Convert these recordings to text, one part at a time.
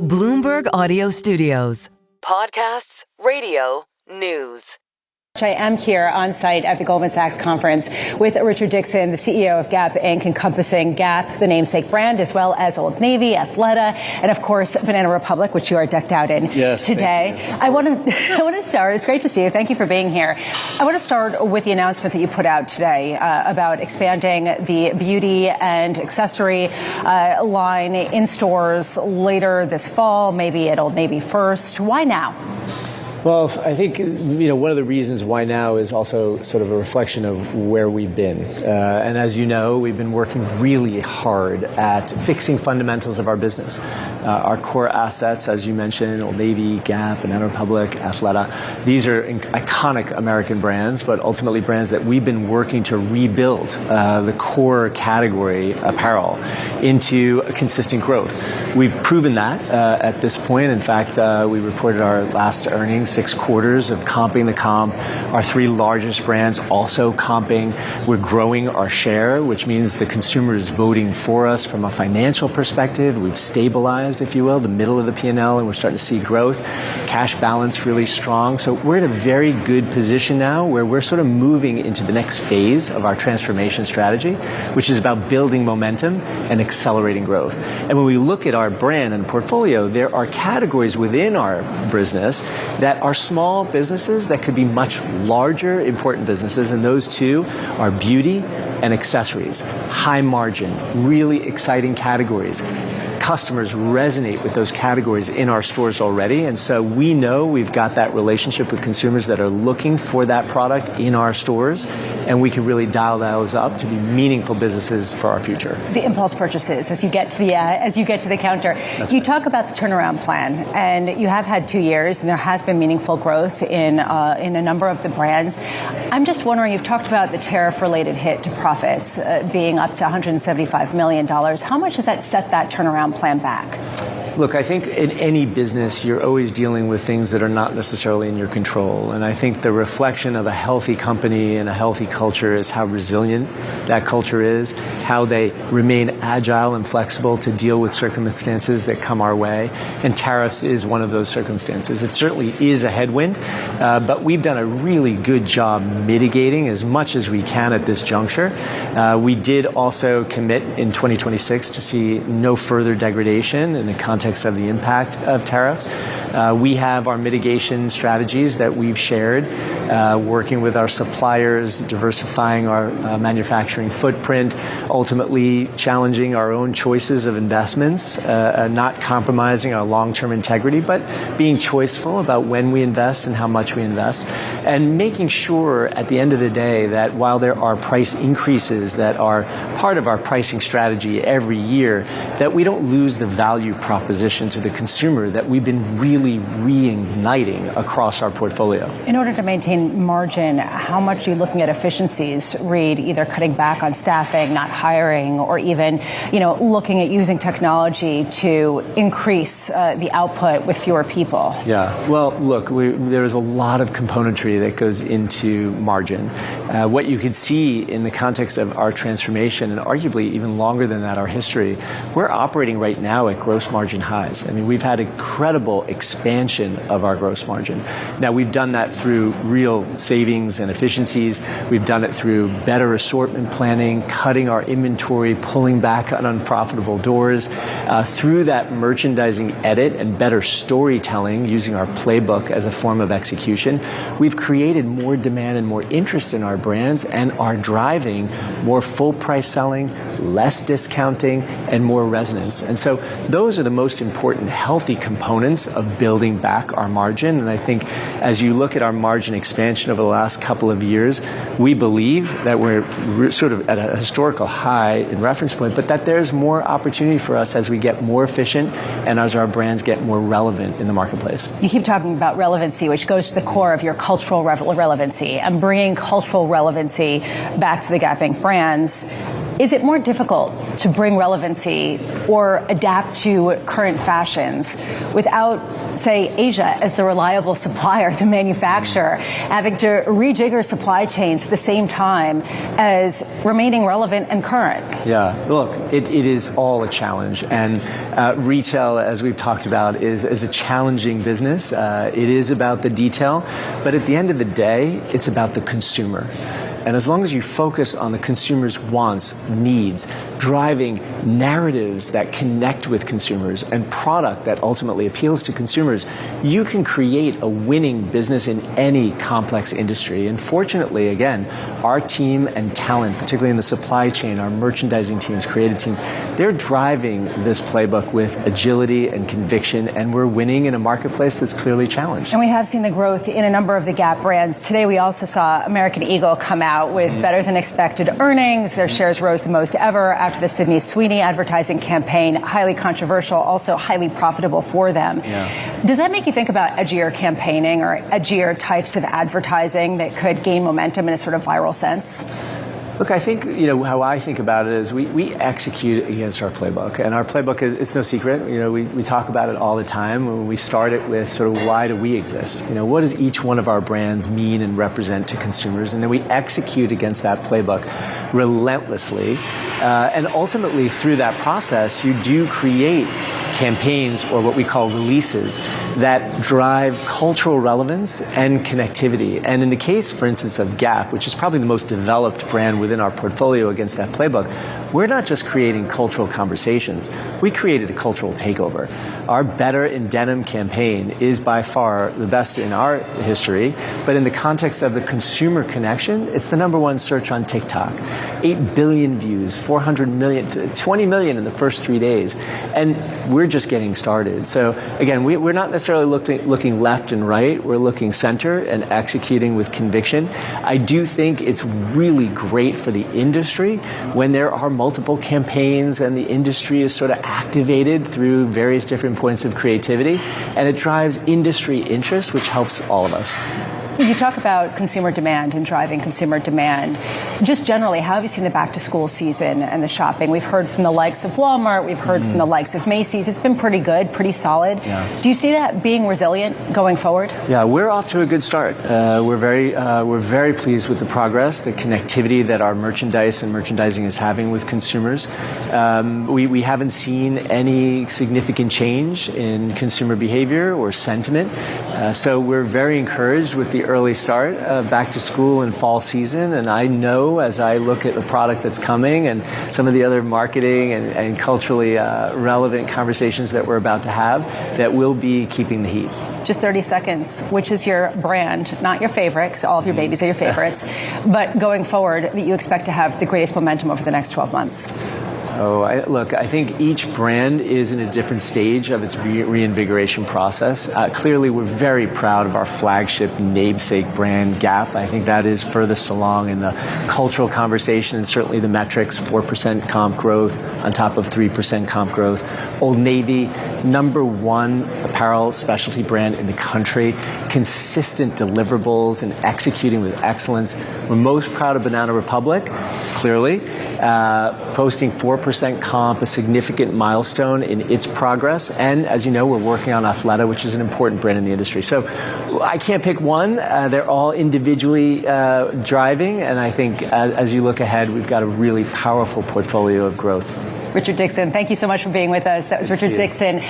Bloomberg Audio Studios. Podcasts, radio, news. I am here on site at the Goldman Sachs conference with Richard Dickson, the CEO of Gap Inc., encompassing Gap, the namesake brand, as well as Old Navy, Athleta, and of course, Banana Republic, which you are decked out in today. I want to start. It's great to see you. Thank you for being here. I want to start with the announcement that you put out today about expanding the beauty and accessory line in stores later this fall, maybe at Old Navy first. Why now? Well, I think, one of the reasons why now is also sort of a reflection of where we've been. And as you know, we've been working really hard at fixing fundamentals of our business. Our core assets, as you mentioned, Old Navy, Gap, Banana Republic, Athleta, these are iconic American brands, but ultimately brands that we've been working to rebuild the core category apparel into a consistent growth. We've proven that at this point. In fact, we reported our last earnings, 6 quarters of comping the comp. Our 3 largest brands also comping. We're growing our share, which means the consumer is voting for us from a financial perspective. We've stabilized, if you will, the middle of the P&L, and we're starting to see growth. Cash balance really strong. So we're in a very good position now where we're sort of moving into the next phase of our transformation strategy, which is about building momentum and accelerating growth. And when we look at our brand and portfolio, there are categories within our business that are small businesses that could be much larger, important businesses, and those two are beauty and accessories. High margin, really exciting categories. Customers resonate with those categories in our stores already, and so we know we've got that relationship with consumers that are looking for that product in our stores, and we can really dial those up to be meaningful businesses for our future. The impulse purchases as you get to the counter. That's you right. Talk about the turnaround plan, and you have had 2 years, and there has been meaningful growth in a number of the brands. I'm just wondering, you've talked about the tariff-related hit to profits being up to $175 million. How much has that set that turnaround plan back? Look, I think in any business, you're always dealing with things that are not necessarily in your control. And I think the reflection of a healthy company and a healthy culture is how resilient that culture is, how they remain agile and flexible to deal with circumstances that come our way. And tariffs is one of those circumstances. It certainly is a headwind, but we've done a really good job mitigating as much as we can at this juncture. We did also commit in 2026 to see no further degradation in the context of the impact of tariffs. We have our mitigation strategies that we've shared, working with our suppliers, diversifying our manufacturing footprint, ultimately challenging our own choices of investments, not compromising our long-term integrity, but being choiceful about when we invest and how much we invest, and making sure at the end of the day that while there are price increases that are part of our pricing strategy every year, that we don't lose the value proposition to the consumer that we've been really reigniting across our portfolio. In order to maintain margin, how much are you looking at efficiencies, Reed, either cutting back on staffing, not hiring, or even, looking at using technology to increase the output with fewer people? Yeah. Well, look, there's a lot of componentry that goes into margin. What you could see in the context of our transformation, and arguably even longer than that, our history, we're operating right now at gross margin highs. I mean, we've had incredible expansion of our gross margin. Now, we've done that through real savings and efficiencies. We've done it through better assortment planning, cutting our inventory, pulling back on unprofitable doors. Through that merchandising edit and better storytelling, using our playbook as a form of execution, we've created more demand and more interest in our brands and are driving more full price selling, less discounting, and more resonance. And so those are the most important healthy components of building back our margin. And I think as you look at our margin expansion over the last couple of years, we believe that we're sort of at a historical high in reference point, but that there's more opportunity for us as we get more efficient and as our brands get more relevant in the marketplace. You keep talking about relevancy, which goes to the core of your cultural relevancy, and bringing cultural relevancy back to the Gap Inc. brands. Is it more difficult to bring relevancy or adapt to current fashions without, say, Asia as the reliable supplier, the manufacturer, having to rejigger supply chains at the same time as remaining relevant and current? Yeah, look, it is all a challenge. And retail, as we've talked about, is a challenging business. It is about the detail. But at the end of the day, it's about the consumer. And as long as you focus on the consumer's wants, needs, driving narratives that connect with consumers and product that ultimately appeals to consumers, you can create a winning business in any complex industry. And fortunately, again, our team and talent, particularly in the supply chain, our merchandising teams, creative teams, they're driving this playbook with agility and conviction, and we're winning in a marketplace that's clearly challenged. And we have seen the growth in a number of the Gap brands. Today, we also saw American Eagle come out with better than expected earnings. Their shares rose the most ever after the Sydney Sweeney advertising campaign. Highly controversial, also highly profitable for them. Yeah. Does that make you think about edgier campaigning or edgier types of advertising that could gain momentum in a sort of viral sense? Look, I think, how I think about it is we execute against our playbook. And our playbook, it's no secret. We talk about it all the time. We start it with sort of why do we exist? What does each one of our brands mean and represent to consumers? And then we execute against that playbook relentlessly. And ultimately, through that process, you do create campaigns, or what we call releases, that drive cultural relevance and connectivity. And in the case, for instance, of Gap, which is probably the most developed brand within our portfolio against that playbook, we're not just creating cultural conversations. We created a cultural takeover. Our Better in Denim campaign is by far the best in our history, but in the context of the consumer connection, it's the #1 search on TikTok. 8 billion views, 400 million, 20 million in the first 3 days. And we're just getting started. So again, we're not necessarily looking left and right. We're looking center and executing with conviction. I do think it's really great for the industry when there are multiple campaigns and the industry is sort of activated through various different points of creativity, and it drives industry interest, which helps all of us. You talk about consumer demand and driving consumer demand. Just generally, how have you seen the back-to-school season and the shopping? We've heard from the likes of Walmart. We've heard from the likes of Macy's. It's been pretty good, pretty solid. Yeah. Do you see that being resilient going forward? Yeah, we're off to a good start. We're very pleased with the progress, the connectivity that our merchandise and merchandising is having with consumers. We haven't seen any significant change in consumer behavior or sentiment. So we're very encouraged with the early start of back to school and fall season. And I know as I look at the product that's coming and some of the other marketing and culturally relevant conversations that we're about to have, that we'll be keeping the heat. Just 30 seconds. Which is your brand, not your favorite, because all of your babies are your favorites, but going forward that you expect to have the greatest momentum over the next 12 months? I think each brand is in a different stage of its reinvigoration process. Clearly, we're very proud of our flagship namesake brand, Gap. I think that is furthest along in the cultural conversation and certainly the metrics, 4% comp growth on top of 3% comp growth. Old Navy, #1 apparel specialty brand in the country, consistent deliverables and executing with excellence. We're most proud of Banana Republic, clearly, posting 4% comp, a significant milestone in its progress. And as you know, we're working on Athleta, which is an important brand in the industry. So I can't pick one. They're all individually driving. And I think as you look ahead, we've got a really powerful portfolio of growth. Richard Dickson, thank you so much for being with us. That was Richard Dickson,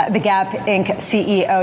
the Gap Inc. CEO.